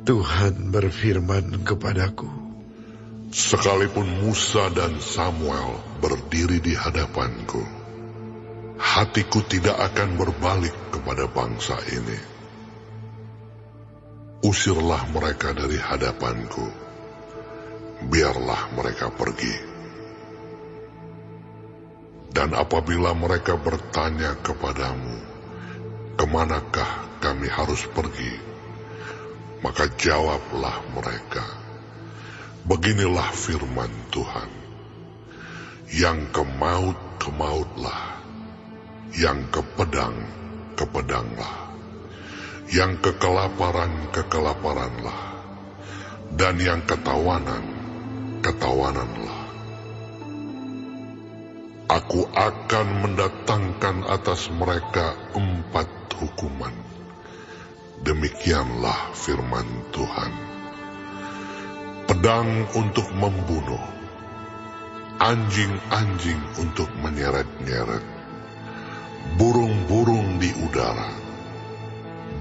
Tuhan berfirman kepadaku, sekalipun Musa dan Samuel berdiri di hadapanku, hatiku tidak akan berbalik kepada bangsa ini. Usirlah mereka dari hadapanku, biarlah mereka pergi. Dan apabila mereka bertanya kepadamu, kemanakah kami harus pergi? Maka jawablah mereka, beginilah firman Tuhan, yang ke maut, ke mautlah, yang ke pedang, ke pedanglah, yang ke kelaparan, ke kelaparanlah, dan yang ketawanan, ketawananlah. Aku akan mendatangkan atas mereka 4 hukuman. Demikianlah firman Tuhan. Pedang untuk membunuh, anjing-anjing untuk menyeret-nyeret, burung-burung di udara,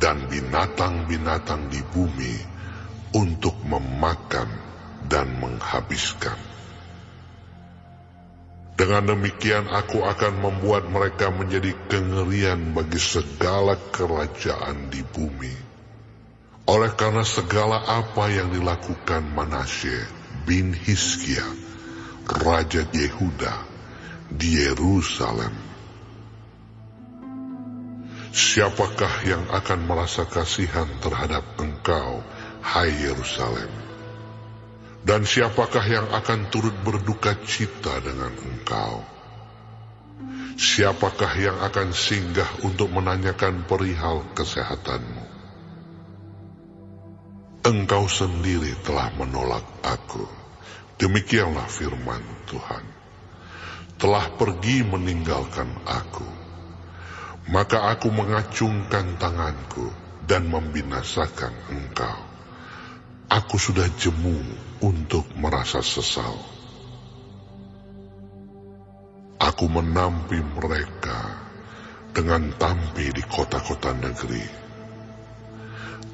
dan binatang-binatang di bumi untuk memakan dan menghabiskan. Dengan demikian aku akan membuat mereka menjadi kengerian bagi segala kerajaan di bumi. Oleh karena segala apa yang dilakukan Manasye bin Hizkia, Raja Yehuda, di Yerusalem. Siapakah yang akan merasa kasihan terhadap engkau, hai Yerusalem? Dan siapakah yang akan turut berduka cita dengan engkau? Siapakah yang akan singgah untuk menanyakan perihal kesehatanmu? Engkau sendiri telah menolak aku. Demikianlah firman Tuhan. Telah pergi meninggalkan aku. Maka aku mengacungkan tanganku dan membinasakan engkau. Aku sudah jemu untuk merasa sesal. Aku menampi mereka dengan tampi di kota-kota negeri.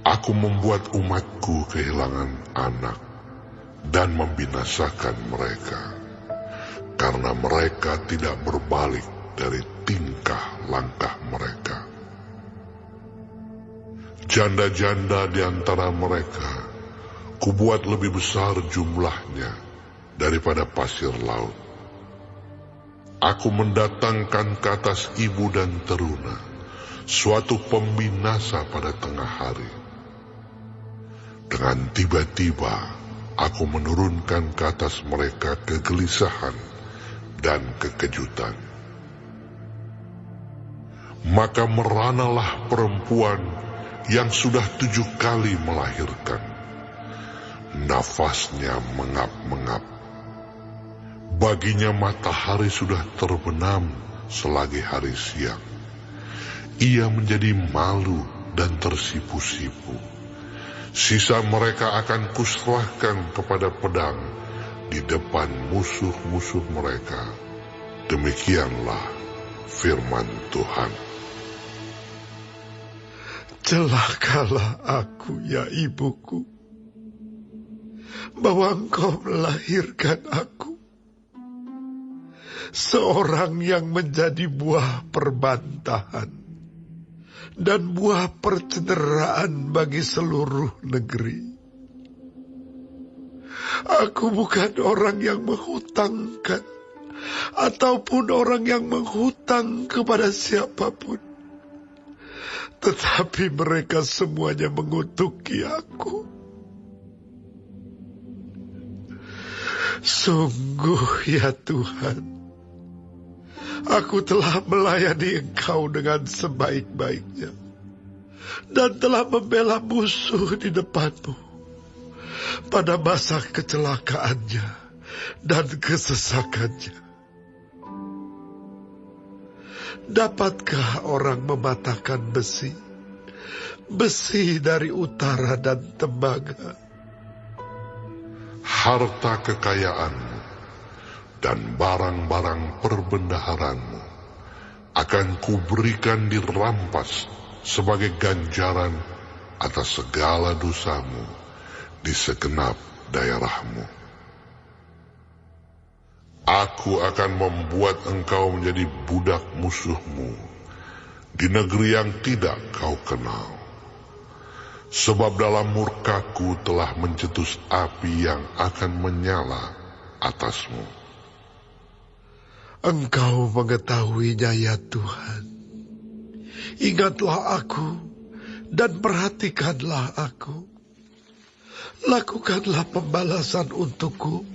Aku membuat umatku kehilangan anak dan membinasakan mereka, karena mereka tidak berbalik dari tingkah langkah mereka. Janda-janda di antara mereka kubuat lebih besar jumlahnya daripada pasir laut. Aku mendatangkan ke atas ibu dan teruna suatu pembinasa pada tengah hari. Dengan tiba-tiba aku menurunkan ke atas mereka kegelisahan dan kekejutan. Maka meranalah perempuan yang sudah 7 kali melahirkan. Nafasnya mengap-mengap. Baginya matahari sudah terbenam selagi hari siang. Ia menjadi malu dan tersipu-sipu. Sisa mereka akan kuserahkan kepada pedang di depan musuh-musuh mereka. Demikianlah firman Tuhan. celakalah aku ya ibuku, bahwa engkau melahirkan aku, seorang yang menjadi buah perbantahan dan buah percenderaan bagi seluruh negeri. Aku bukan orang yang menghutangkan ataupun orang yang menghutang kepada siapapun, tetapi mereka semuanya mengutuki aku. Sungguh ya Tuhan, aku telah melayani Engkau dengan sebaik-baiknya dan telah membela musuh di depan-Mu pada masa kecelakaannya dan kesesakannya. Dapatkah orang mematahkan besi, besi dari utara dan tembaga? Harta kekayaanmu dan barang-barang perbendaharanmu akan kuberikan dirampas sebagai ganjaran atas segala dosamu di segenap daerahmu. Aku akan membuat engkau menjadi budak musuhmu di negeri yang tidak kau kenal. Sebab dalam murkaku telah mencetus api yang akan menyala atasmu. Engkau mengetahuinya ya Tuhan. Ingatlah aku dan perhatikanlah aku. Lakukanlah pembalasan untukku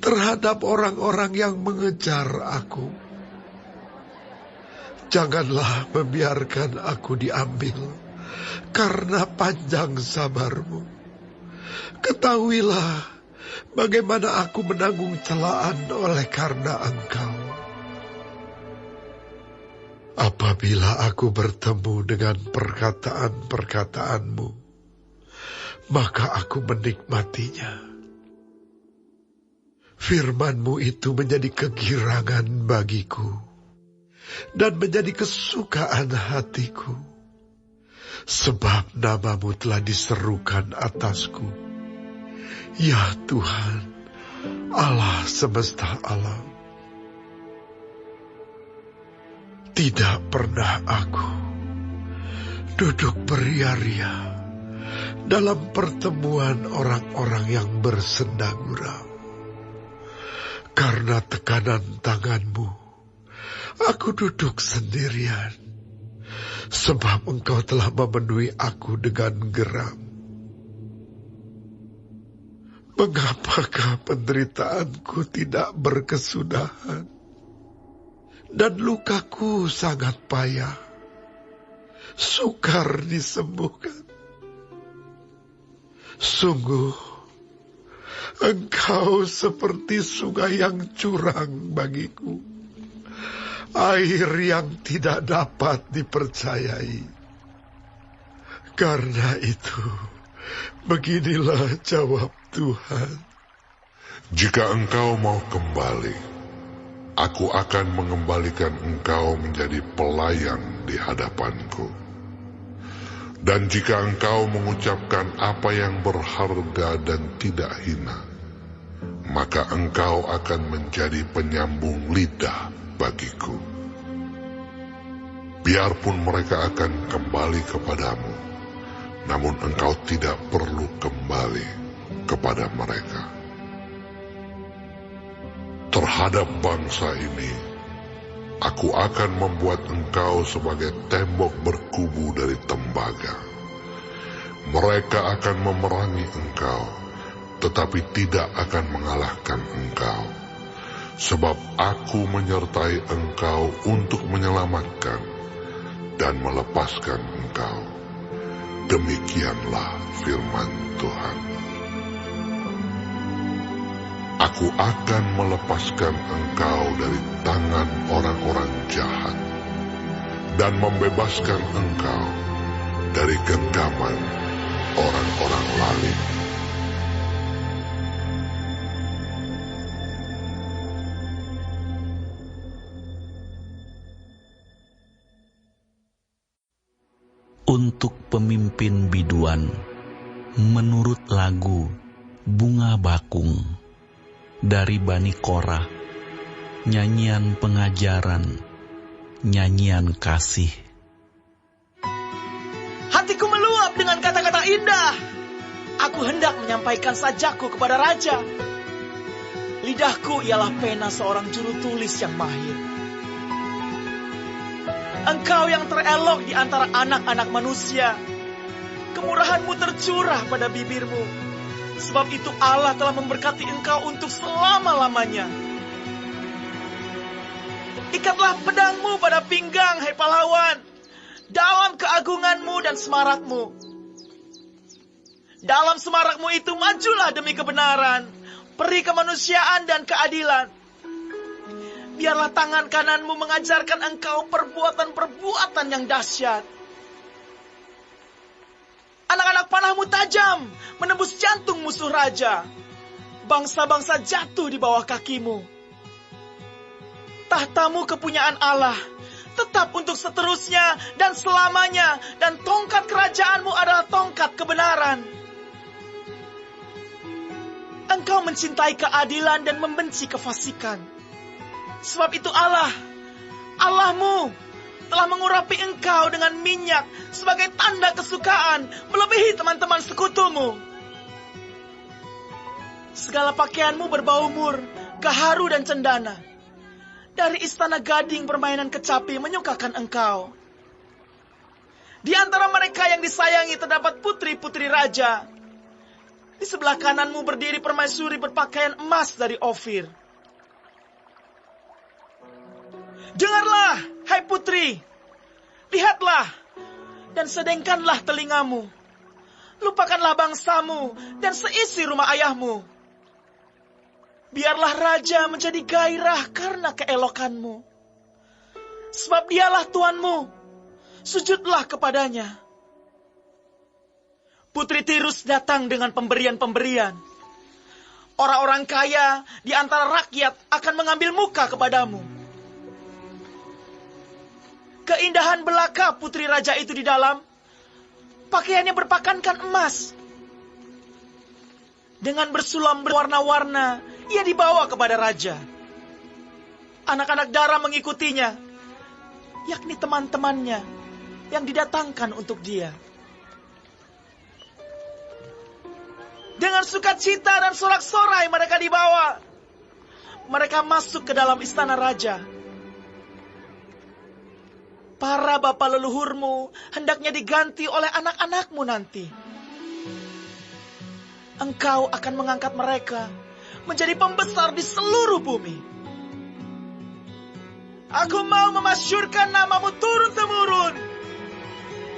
terhadap orang-orang yang mengejar aku. Janganlah membiarkan aku diambil karena panjang sabarmu. Ketahuilah bagaimana aku menanggung celaan oleh karena Engkau. Apabila aku bertemu dengan perkataan-perkataanmu, maka aku menikmatinya. Firman-Mu itu menjadi kegirangan bagiku dan menjadi kesukaan hatiku. Sebab nama-Mu telah diserukan atasku. Ya Tuhan, Allah semesta alam. Tidak pernah aku duduk beria-ria dalam pertemuan orang-orang yang bersenda gurau. Karena tekanan tangan-Mu, aku duduk sendirian. Sebab Engkau telah memenuhi aku dengan geram. Mengapakah penderitaanku tidak berkesudahan? Dan lukaku sangat payah, sukar disembuhkan. Sungguh, Engkau seperti sungai yang curang bagiku, air yang tidak dapat dipercayai. Karena itu, beginilah jawab Tuhan. Jika engkau mau kembali, aku akan mengembalikan engkau menjadi pelayan di hadapanku. Dan jika engkau mengucapkan apa yang berharga dan tidak hina, maka engkau akan menjadi penyambung lidah bagiku. Biarpun mereka akan kembali kepadamu, namun engkau tidak perlu kembali kepada mereka. Terhadap bangsa ini, aku akan membuat engkau sebagai tembok berkubu dari tembaga. Mereka akan memerangi engkau, tetapi tidak akan mengalahkan engkau. Sebab aku menyertai engkau untuk menyelamatkan dan melepaskan engkau. Demikianlah firman Tuhan. Aku akan melepaskan engkau dari tangan orang-orang jahat dan membebaskan engkau dari genggaman orang-orang lalim. Untuk pemimpin biduan, menurut lagu Bunga Bakung dari Bani Korah, nyanyian pengajaran, nyanyian kasih. Hatiku meluap dengan kata-kata indah. Aku hendak menyampaikan sajaku kepada raja. Lidahku ialah pena seorang juru tulis yang mahir. Engkau yang terelok di antara anak-anak manusia. Kemurahan-Mu tercurah pada bibir-Mu. Sebab itu Allah telah memberkati engkau untuk selama-lamanya. Ikatlah pedang-Mu pada pinggang, hai pahlawan, dalam keagungan-Mu dan semarakmu. Dalam semarakmu itu majulah demi kebenaran, peri kemanusiaan dan keadilan. Biarlah tangan kananmu mengajarkan engkau perbuatan-perbuatan yang dahsyat. Anak-anak panahmu tajam, menembus jantung musuh raja. Bangsa-bangsa jatuh di bawah kakimu. Tahtamu kepunyaan Allah, tetap untuk seterusnya dan selamanya. Dan tongkat kerajaanmu adalah menolak kebenaran. Engkau mencintai keadilan dan membenci kefasikan. Sebab itu Allahmu telah mengurapi engkau dengan minyak sebagai tanda kesukaan melebihi teman-teman sekutumu. Segala pakaianmu berbau mur, gaharu dan cendana. Dari istana gading permainan kecapi menyukakan engkau. Di antara mereka yang disayangi terdapat putri-putri raja. Di sebelah kananmu berdiri permaisuri berpakaian emas dari Ofir. Dengarlah, hai putri, lihatlah dan sedengkanlah telingamu. Lupakanlah bangsamu dan seisi rumah ayahmu. Biarlah raja menjadi gairah karena keelokanmu. Sebab dialah Tuanmu, sujudlah kepadanya. Putri Tirus datang dengan pemberian-pemberian. Orang-orang kaya di antara rakyat akan mengambil muka kepadamu. Keindahan belaka putri raja itu di dalam, pakaiannya berpakankan emas. Dengan bersulam berwarna-warna, ia dibawa kepada raja. Anak-anak dara mengikutinya, yakni teman-temannya yang didatangkan untuk dia. Dengan sukacita dan sorak-sorai mereka dibawa. Mereka masuk ke dalam istana raja. Para bapa leluhurmu hendaknya diganti oleh anak-anakmu nanti. Engkau akan mengangkat mereka menjadi pembesar di seluruh bumi. Aku mau memasyurkan namamu turun-temurun.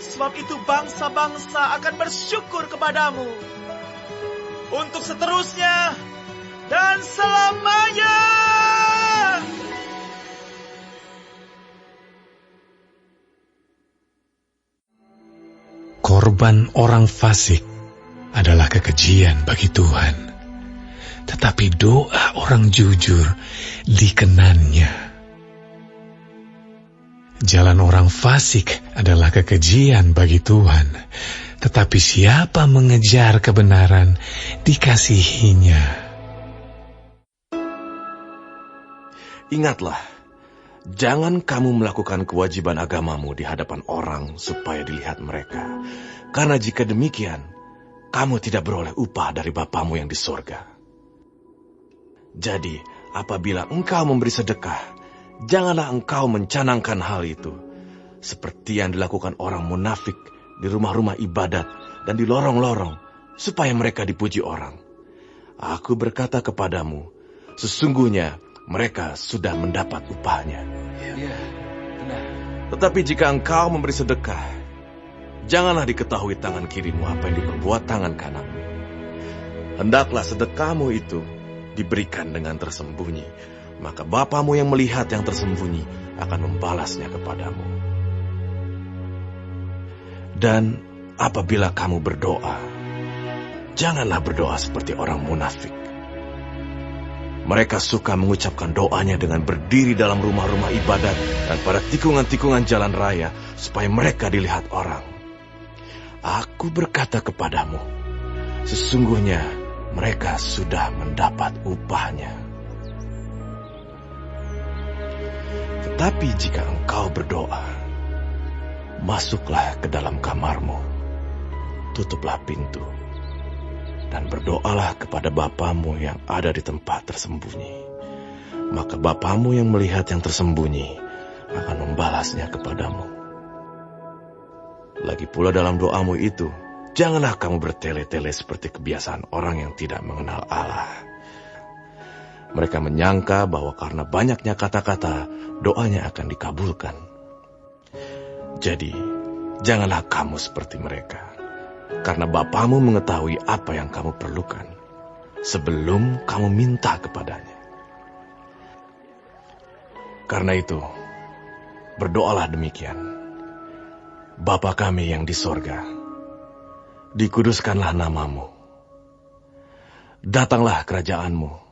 Sebab itu bangsa-bangsa akan bersyukur kepadamu. Untuk seterusnya dan selamanya. Korban orang fasik adalah kekejian bagi Tuhan, tetapi doa orang jujur dikenannya. Jalan orang fasik adalah kekejian bagi Tuhan, tetapi siapa mengejar kebenaran dikasihinya. Ingatlah, jangan kamu melakukan kewajiban agamamu di hadapan orang supaya dilihat mereka. Karena jika demikian, kamu tidak beroleh upah dari Bapamu yang di sorga. Jadi, apabila engkau memberi sedekah, janganlah engkau mencanangkan hal itu, seperti yang dilakukan orang munafik di rumah-rumah ibadat dan di lorong-lorong, supaya mereka dipuji orang. Aku berkata kepadamu, sesungguhnya mereka sudah mendapat upahnya. Ya, benar. Tetapi jika engkau memberi sedekah, janganlah diketahui tangan kirimu apa yang diperbuat tangan kananmu. Hendaklah sedekahmu itu diberikan dengan tersembunyi, maka Bapamu yang melihat yang tersembunyi akan membalasnya kepadamu. Dan apabila kamu berdoa, janganlah berdoa seperti orang munafik. Mereka suka mengucapkan doanya dengan berdiri dalam rumah-rumah ibadat dan pada tikungan-tikungan jalan raya, supaya mereka dilihat orang. Aku berkata kepadamu, sesungguhnya mereka sudah mendapat upahnya. Tetapi jika engkau berdoa, masuklah ke dalam kamarmu, tutuplah pintu, dan berdoalah kepada Bapamu yang ada di tempat tersembunyi. Maka Bapamu yang melihat yang tersembunyi akan membalasnya kepadamu. Lagi pula dalam doamu itu, janganlah kamu bertele-tele seperti kebiasaan orang yang tidak mengenal Allah. Mereka menyangka bahwa karena banyaknya kata-kata, doanya akan dikabulkan. Jadi, janganlah kamu seperti mereka, karena Bapamu mengetahui apa yang kamu perlukan, sebelum kamu minta kepadanya. Karena itu, berdoalah demikian. Bapa kami yang di sorga, dikuduskanlah namamu. Datanglah kerajaanmu.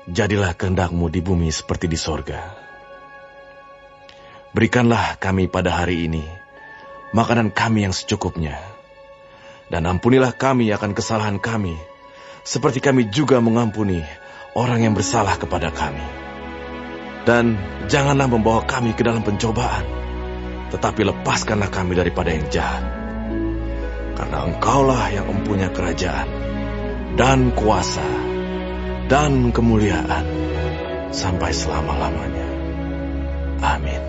Jadilah kehendakmu di bumi seperti di sorga. Berikanlah kami pada hari ini makanan kami yang secukupnya. Dan ampunilah kami akan kesalahan kami, seperti kami juga mengampuni orang yang bersalah kepada kami. Dan janganlah membawa kami ke dalam pencobaan, tetapi lepaskanlah kami daripada yang jahat. Karena Engkaulah yang mempunyai kerajaan, dan kuasa, dan kemuliaan, sampai selama-lamanya. Amin.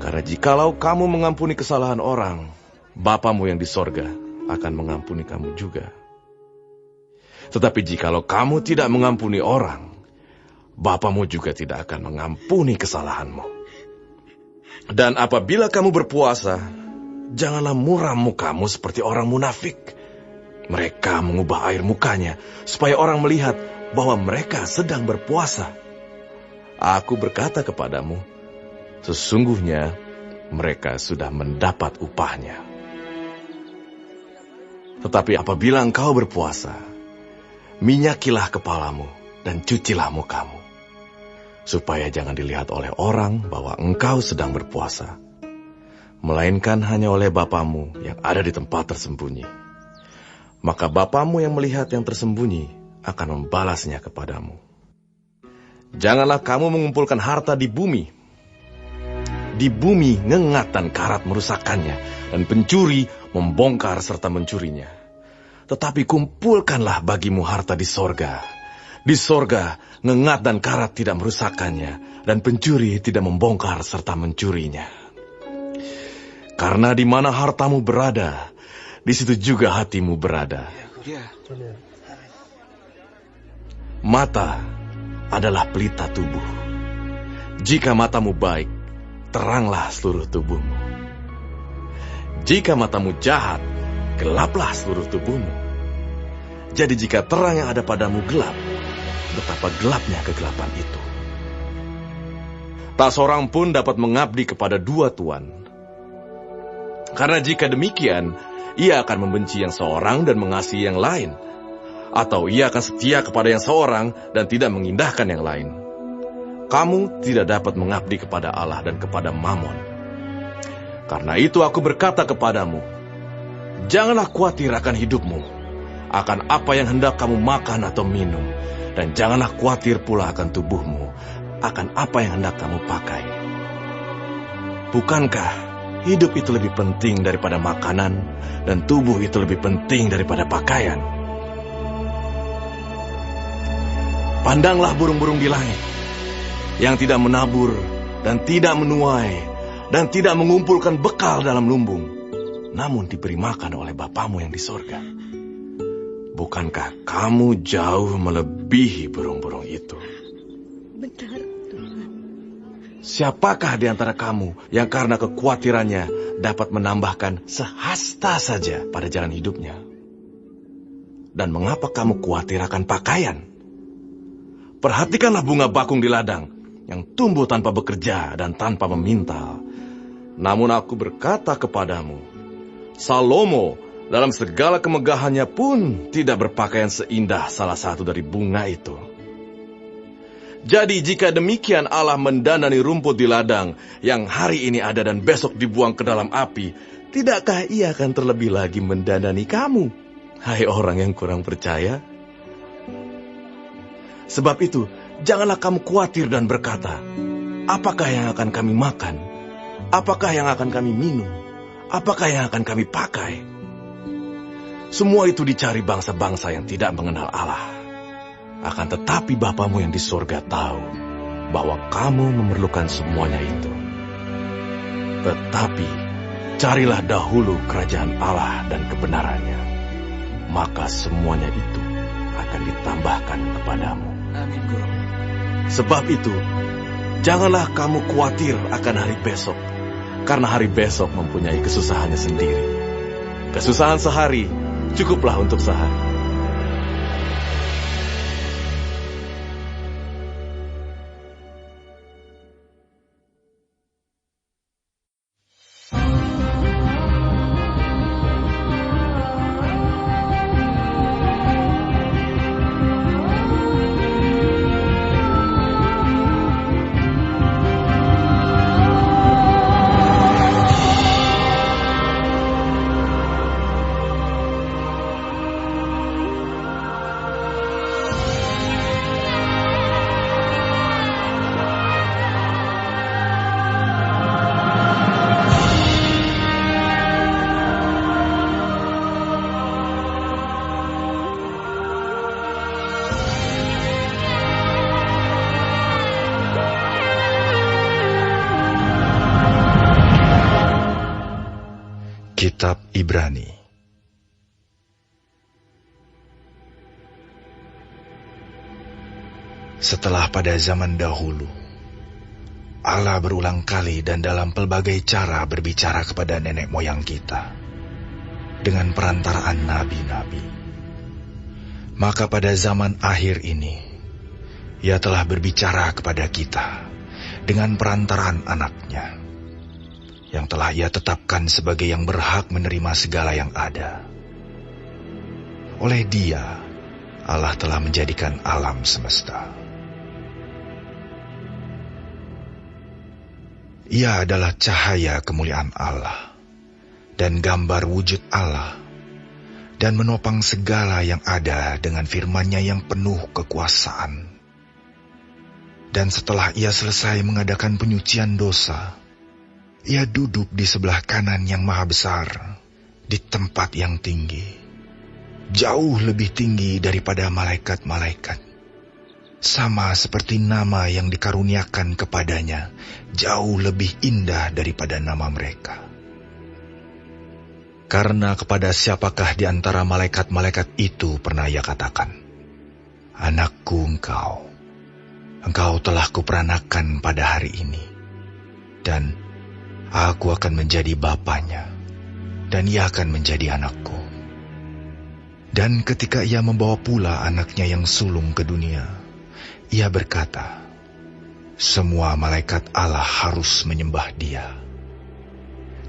Karena jikalau kamu mengampuni kesalahan orang, Bapamu yang di sorga akan mengampuni kamu juga. Tetapi jikalau kamu tidak mengampuni orang, Bapamu juga tidak akan mengampuni kesalahanmu. Dan apabila kamu berpuasa, janganlah muram mukamu seperti orang munafik. Mereka mengubah air mukanya supaya orang melihat bahwa mereka sedang berpuasa. Aku berkata kepadamu, sesungguhnya mereka sudah mendapat upahnya. Tetapi apabila engkau berpuasa, minyakilah kepalamu dan cucilah mukamu, supaya jangan dilihat oleh orang bahwa engkau sedang berpuasa, melainkan hanya oleh Bapamu yang ada di tempat tersembunyi. Maka Bapamu yang melihat yang tersembunyi akan membalasnya kepadamu. Janganlah kamu mengumpulkan harta di bumi. Di bumi ngengat dan karat merusakkannya, dan pencuri membongkar serta mencurinya. Tetapi kumpulkanlah bagimu harta di sorga. Di sorga ngengat dan karat tidak merusakkannya, dan pencuri tidak membongkar serta mencurinya. Karena di mana hartamu berada, di situ juga hatimu berada. Mata adalah pelita tubuh. Jika matamu baik, teranglah seluruh tubuhmu. Jika matamu jahat, gelaplah seluruh tubuhmu. Jadi jika terang yang ada padamu gelap, betapa gelapnya kegelapan itu. Tak seorang pun dapat mengabdi kepada dua tuan. Karena jika demikian, ia akan membenci yang seorang dan mengasihi yang lain. Atau ia akan setia kepada yang seorang dan tidak mengindahkan yang lain. Kamu tidak dapat mengabdi kepada Allah dan kepada Mammon. Karena itu aku berkata kepadamu, janganlah khawatir akan hidupmu, akan apa yang hendak kamu makan atau minum, dan janganlah khawatir pula akan tubuhmu, akan apa yang hendak kamu pakai. Bukankah hidup itu lebih penting daripada makanan, dan tubuh itu lebih penting daripada pakaian? Pandanglah burung-burung di langit, yang tidak menabur, dan tidak menuai, dan tidak mengumpulkan bekal dalam lumbung, namun diberi makan oleh Bapamu yang di sorga. Bukankah kamu jauh melebihi burung-burung itu? Benar, Tuhan. Siapakah di antara kamu yang karena kekhawatirannya dapat menambahkan sehasta saja pada jalan hidupnya? Dan mengapa kamu khawatir akan pakaian? Perhatikanlah bunga bakung di ladang, yang tumbuh tanpa bekerja dan tanpa memintal. Namun aku berkata kepadamu, Salomo dalam segala kemegahannya pun tidak berpakaian seindah salah satu dari bunga itu. Jadi jika demikian Allah mendandani rumput di ladang, yang hari ini ada dan besok dibuang ke dalam api, tidakkah ia akan terlebih lagi mendandani kamu, hai orang yang kurang percaya? Sebab itu, janganlah kamu khawatir dan berkata, apakah yang akan kami makan? Apakah yang akan kami minum? Apakah yang akan kami pakai? Semua itu dicari bangsa-bangsa yang tidak mengenal Allah. Akan tetapi Bapamu yang di sorga tahu bahwa kamu memerlukan semuanya itu. Tetapi, carilah dahulu kerajaan Allah dan kebenarannya, maka semuanya itu akan ditambahkan kepadamu. Amin, Guru. Sebab itu, janganlah kamu khawatir akan hari besok, karena hari besok mempunyai kesusahannya sendiri. Kesusahan sehari cukuplah untuk sehari. Kitab Ibrani. Setelah pada zaman dahulu, Allah berulang kali dan dalam pelbagai cara berbicara kepada nenek moyang kita, dengan perantaraan nabi-nabi. Maka pada zaman akhir ini, Ia telah berbicara kepada kita, dengan perantaraan anaknya, yang telah Ia tetapkan sebagai yang berhak menerima segala yang ada. Oleh Dia, Allah telah menjadikan alam semesta. Ia adalah cahaya kemuliaan Allah, dan gambar wujud Allah, dan menopang segala yang ada dengan firman-Nya yang penuh kekuasaan. Dan setelah Ia selesai mengadakan penyucian dosa, Ia duduk di sebelah kanan yang maha besar, di tempat yang tinggi, jauh lebih tinggi daripada malaikat-malaikat, sama seperti nama yang dikaruniakan kepadanya, jauh lebih indah daripada nama mereka. Karena kepada siapakah di antara malaikat-malaikat itu pernah Ia katakan, "Anakku engkau telah kuperanakan pada hari ini, dan aku akan menjadi bapanya, dan ia akan menjadi anakku." Dan ketika Ia membawa pula anaknya yang sulung ke dunia, Ia berkata, "Semua malaikat Allah harus menyembah Dia."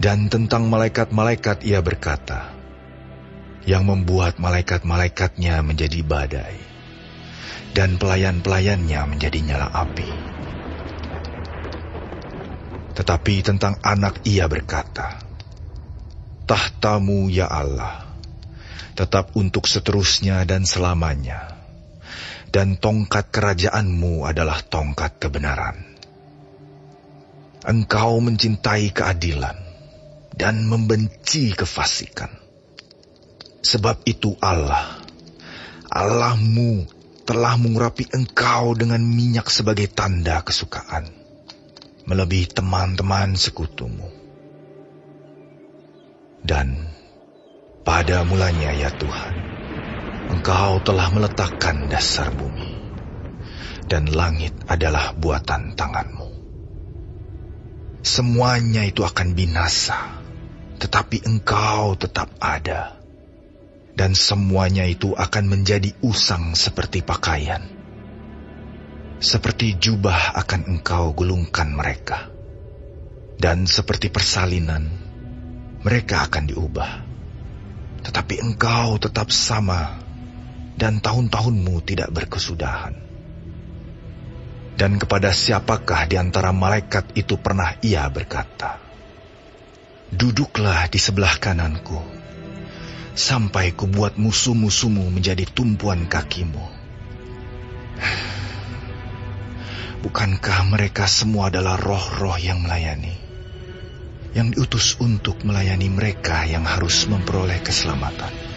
Dan tentang malaikat-malaikat Ia berkata, "Yang membuat malaikat-malaikatnya menjadi badai, dan pelayan-pelayannya menjadi nyala api." Tetapi tentang anak Ia berkata, "Tahtamu ya Allah, tetap untuk seterusnya dan selamanya, dan tongkat kerajaanmu adalah tongkat kebenaran. Engkau mencintai keadilan dan membenci kefasikan. Sebab itu Allahmu telah mengurapi engkau dengan minyak sebagai tanda kesukaan, melebihi teman-teman sekutumu. Dan pada mulanya ya Tuhan, Engkau telah meletakkan dasar bumi, dan langit adalah buatan tangan-Mu. Semuanya itu akan binasa, tetapi Engkau tetap ada, dan semuanya itu akan menjadi usang seperti pakaian. Seperti jubah akan Engkau gulungkan mereka, dan seperti persalinan mereka akan diubah. Tetapi Engkau tetap sama, dan tahun-tahunmu tidak berkesudahan. Dan kepada siapakah di antara malaikat itu pernah Ia berkata, 'Duduklah di sebelah kananku, sampai kubuat musuh-musuhmu menjadi tumpuan kakimu'? Bukankah mereka semua adalah roh-roh yang melayani, yang diutus untuk melayani mereka yang harus memperoleh keselamatan?